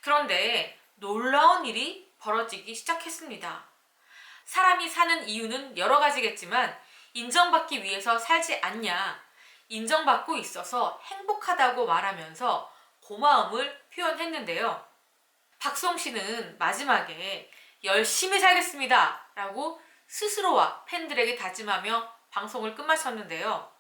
그런데 놀라운 일이 벌어지기 시작했습니다. 사람이 사는 이유는 여러 가지겠지만 인정받기 위해서 살지 않냐, 인정받고 있어서 행복하다고 말하면서 고마움을 표현했는데요. 박수홍 씨는 마지막에 열심히 살겠습니다 라고 스스로와 팬들에게 다짐하며 방송을 끝마쳤는데요.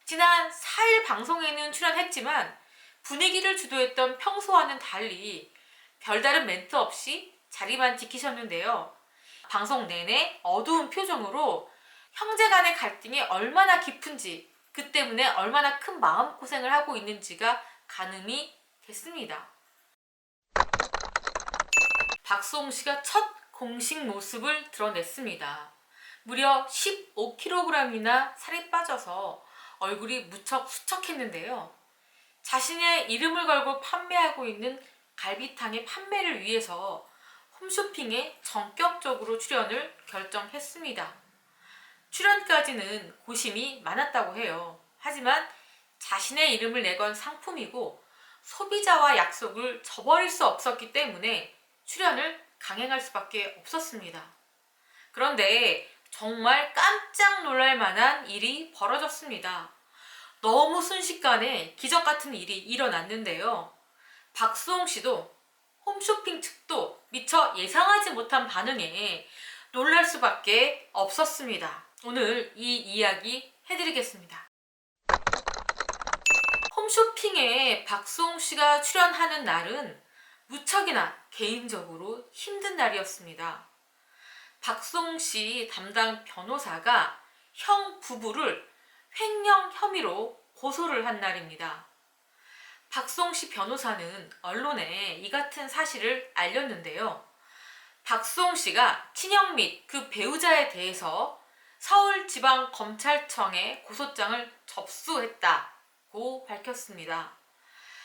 지난 4일 방송에는 출연했지만 분위기를 주도했던 평소와는 달리 별다른 멘트 없이 자리만 지키셨는데요. 방송 내내 어두운 표정으로 형제 간의 갈등이 얼마나 깊은지, 그 때문에 얼마나 큰 마음고생을 하고 있는지가 가늠이 됐습니다. 박수홍 씨가 첫 공식 모습을 드러냈습니다. 무려 15kg이나 살이 빠져서 얼굴이 무척 수척했는데요. 자신의 이름을 걸고 판매하고 있는 갈비탕의 판매를 위해서 홈쇼핑에 전격적으로 출연을 결정했습니다. 출연까지는 고심이 많았다고 해요. 하지만 자신의 이름을 내건 상품이고 소비자와 약속을 저버릴 수 없었기 때문에 출연을 강행할 수밖에 없었습니다. 그런데 정말 깜짝 놀랄 만한 일이 벌어졌습니다. 너무 순식간에 기적 같은 일이 일어났는데요. 박수홍 씨도 홈쇼핑 측도 미처 예상하지 못한 반응에 놀랄 수밖에 없었습니다. 오늘 이 이야기 해드리겠습니다. 홈쇼핑에 박수홍 씨가 출연하는 날은 무척이나 개인적으로 힘든 날이었습니다. 박수홍 씨 담당 변호사가 형 부부를 횡령 혐의로 고소를 한 날입니다. 박수홍 씨 변호사는 언론에 이 같은 사실을 알렸는데요. 박수홍 씨가 친형 및 그 배우자에 대해서 서울지방검찰청에 고소장을 접수했다고 밝혔습니다.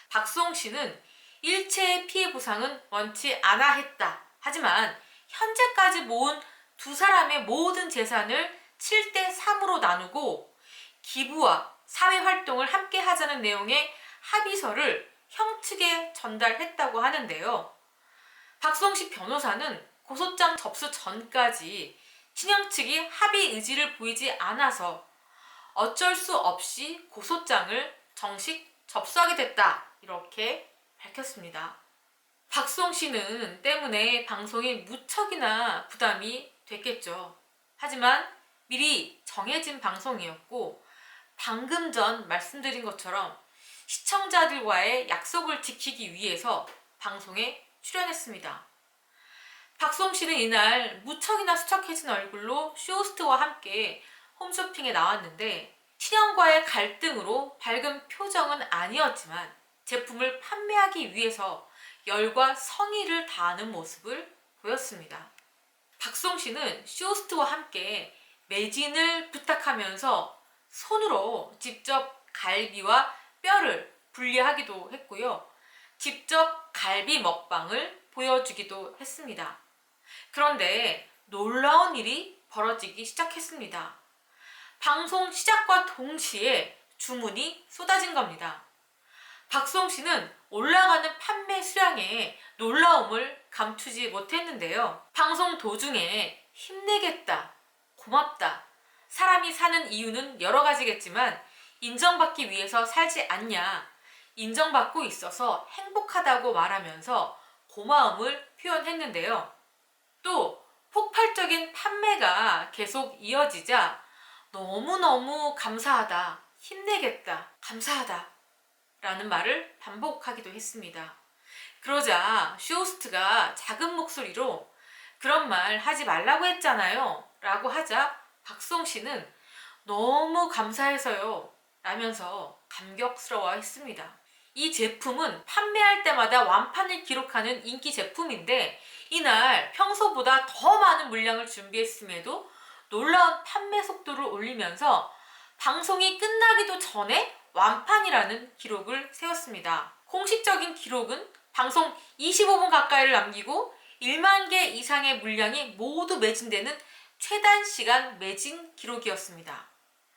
박수홍 씨는 일체의 피해 보상은 원치 않아 했다. 하지만 현재까지 모은 두 사람의 모든 재산을 7대3으로 나누고 기부와 사회활동을 함께 하자는 내용의 합의서를 형 측에 전달했다고 하는데요. 박수홍 씨 변호사는 고소장 접수 전까지 친형 측이 합의 의지를 보이지 않아서 어쩔 수 없이 고소장을 정식 접수하게 됐다. 이렇게 밝혔습니다. 박수홍 씨는 때문에 방송이 무척이나 부담이 됐겠죠. 하지만 미리 정해진 방송이었고 방금 전 말씀드린 것처럼 시청자들과의 약속을 지키기 위해서 방송에 출연했습니다. 박수홍 씨는 이날 무척이나 수척해진 얼굴로 쇼호스트와 함께 홈쇼핑에 나왔는데 친형과의 갈등으로 밝은 표정은 아니었지만 제품을 판매하기 위해서 열과 성의를 다하는 모습을 보였습니다. 박수홍 씨는 쇼호스트와 함께 매진을 부탁하면서 손으로 직접 갈비와 뼈를 분리하기도 했고요. 직접 갈비 먹방을 보여주기도 했습니다. 그런데 놀라운 일이 벌어지기 시작했습니다. 방송 시작과 동시에 주문이 쏟아진 겁니다. 박수홍 씨는 올라가는 판매 수량에 놀라움을 감추지 못했는데요. 방송 도중에 힘내겠다, 고맙다, 사람이 사는 이유는 여러 가지겠지만 인정받기 위해서 살지 않냐, 인정받고 있어서 행복하다고 말하면서 고마움을 표현했는데요. 또 폭발적인 판매가 계속 이어지자 너무너무 감사하다, 힘내겠다, 감사하다 라는 말을 반복하기도 했습니다. 그러자 쇼호스트가 작은 목소리로 그런 말 하지 말라고 했잖아요 라고 하자 박수홍 씨는 너무 감사해서요 라면서 감격스러워 했습니다. 이 제품은 판매할 때마다 완판을 기록하는 인기 제품인데 이날 평소보다 더 많은 물량을 준비했음에도 놀라운 판매 속도를 올리면서 방송이 끝나기도 전에 완판이라는 기록을 세웠습니다. 공식적인 기록은 방송 25분 가까이를 남기고 1만 개 이상의 물량이 모두 매진되는 최단 시간 매진 기록이었습니다.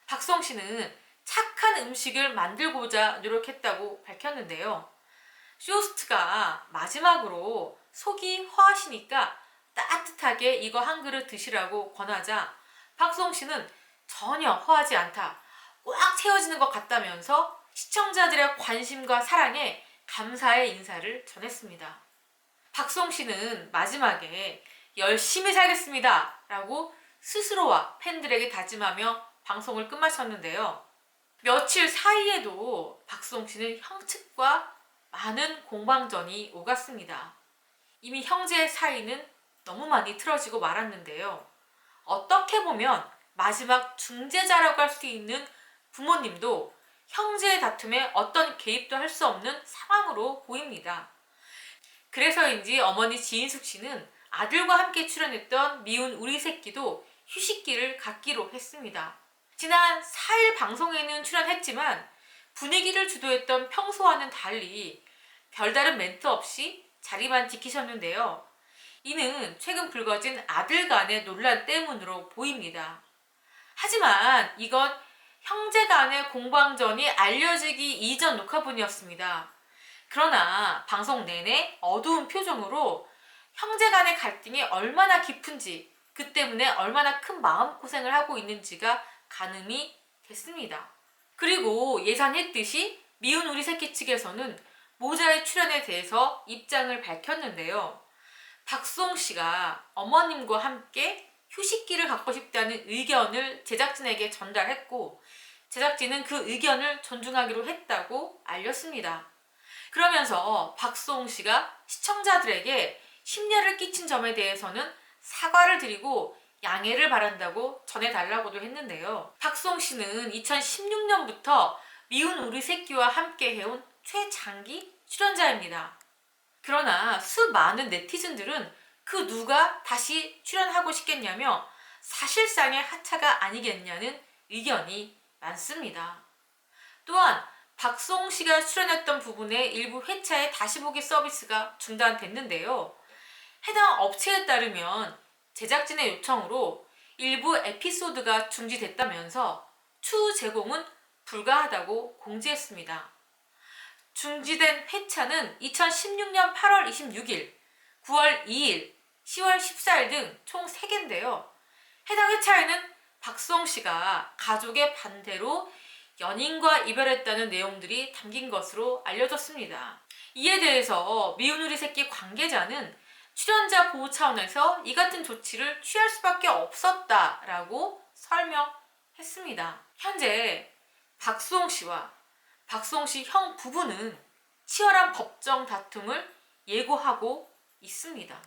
박수홍 씨는 착한 음식을 만들고자 노력했다고 밝혔는데요. 쇼호스트가 마지막으로 속이 허하시니까 따뜻하게 이거 한 그릇 드시라고 권하자 박수홍 씨는 전혀 허하지 않다, 꽉 채워지는 것 같다면서 시청자들의 관심과 사랑에 감사의 인사를 전했습니다. 박수홍 씨는 마지막에 열심히 살겠습니다 라고 스스로와 팬들에게 다짐하며 방송을 끝마쳤는데요. 며칠 사이에도 박수홍 씨는 형측과 많은 공방전이 오갔습니다. 이미 형제 사이는 너무 많이 틀어지고 말았는데요. 어떻게 보면 마지막 중재자라고 할 수 있는 부모님도 형제의 다툼에 어떤 개입도 할 수 없는 상황으로 보입니다. 그래서인지 어머니 지인숙 씨는 아들과 함께 출연했던 미운 우리 새끼도 휴식기를 갖기로 했습니다. 지난 4일 방송에는 출연했지만 분위기를 주도했던 평소와는 달리 별다른 멘트 없이 자리만 지키셨는데요. 이는 최근 불거진 아들 간의 논란 때문으로 보입니다. 하지만 이건 형제 간의 공방전이 알려지기 이전 녹화분이었습니다. 그러나 방송 내내 어두운 표정으로 형제 간의 갈등이 얼마나 깊은지, 그 때문에 얼마나 큰 마음고생을 하고 있는지가 가늠이 됐습니다. 그리고 예상했듯이 미운 우리 새끼 측에서는 모자의 출연에 대해서 입장을 밝혔는데요. 박수홍 씨가 어머님과 함께 휴식기를 갖고 싶다는 의견을 제작진에게 전달했고 제작진은 그 의견을 존중하기로 했다고 알렸습니다. 그러면서 박수홍 씨가 시청자들에게 심려를 끼친 점에 대해서는 사과를 드리고 양해를 바란다고 전해달라고도 했는데요. 박수홍 씨는 2016년부터 미운 우리 새끼와 함께 해온 최장기 출연자입니다. 그러나 수많은 네티즌들은 그 누가 다시 출연하고 싶겠냐며 사실상의 하차가 아니겠냐는 의견이 많습니다. 또한 박수홍 씨가 출연했던 부분의 일부 회차의 다시 보기 서비스가 중단됐는데요. 해당 업체에 따르면 제작진의 요청으로 일부 에피소드가 중지됐다면서 추후 제공은 불가하다고 공지했습니다. 중지된 회차는 2016년 8월 26일, 9월 2일, 10월 14일 등 총 3개인데요. 해당 회차에는 박수홍 씨가 가족의 반대로 연인과 이별했다는 내용들이 담긴 것으로 알려졌습니다. 이에 대해서 미운 우리 새끼 관계자는 출연자 보호 차원에서 이 같은 조치를 취할 수밖에 없었다라고 설명했습니다. 현재 박수홍 씨와 박수홍 씨 형 부부는 치열한 법정 다툼을 예고하고 있습니다.